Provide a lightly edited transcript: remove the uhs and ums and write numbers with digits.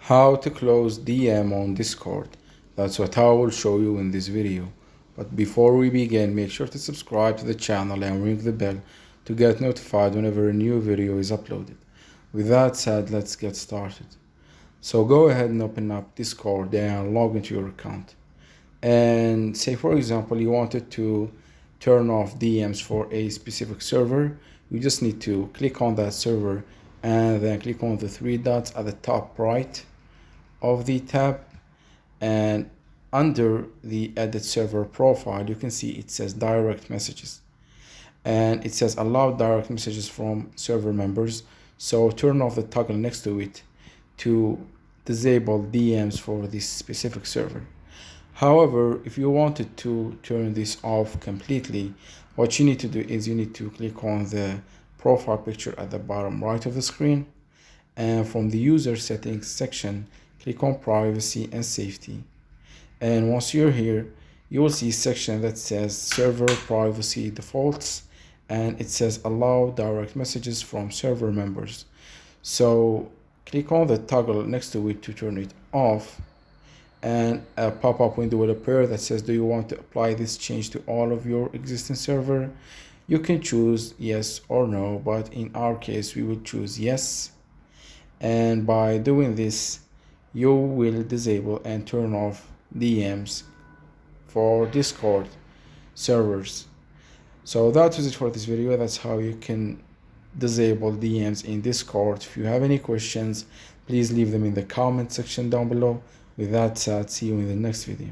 How to close DM on Discord. That's what I will show you in this video. But before we begin, make sure to subscribe to the channel and ring the bell to get notified whenever a new video is uploaded. With that said, let's get started. So go ahead and open up Discord and log into your account. And say, for example, you wanted to turn off DMs for a specific server. You just need to click on that server and then click on the three dots at the top right of the tab, and under the edit server profile you can see it says direct messages, and it says allow direct messages from server members. So turn off the toggle next to it to disable DMs for this specific server. However, if you wanted to turn this off completely, what you need to do is you need to click on the profile picture at the bottom right of the screen, and from the user settings section click on privacy and safety. And once you're here, you will see a section that says server privacy defaults, and it says allow direct messages from server members. So click on the toggle next to it to turn it off, and a pop-up window will appear that says, do you want to apply this change to all of your existing server? You can choose yes or no, but in our case we will choose yes. And by doing this, you will disable and turn off DMs for Discord servers. So that was it for this video. That's how you can disable DMs in Discord. If you have any questions, please leave them in the comment section down below. With that said, see you in the next video.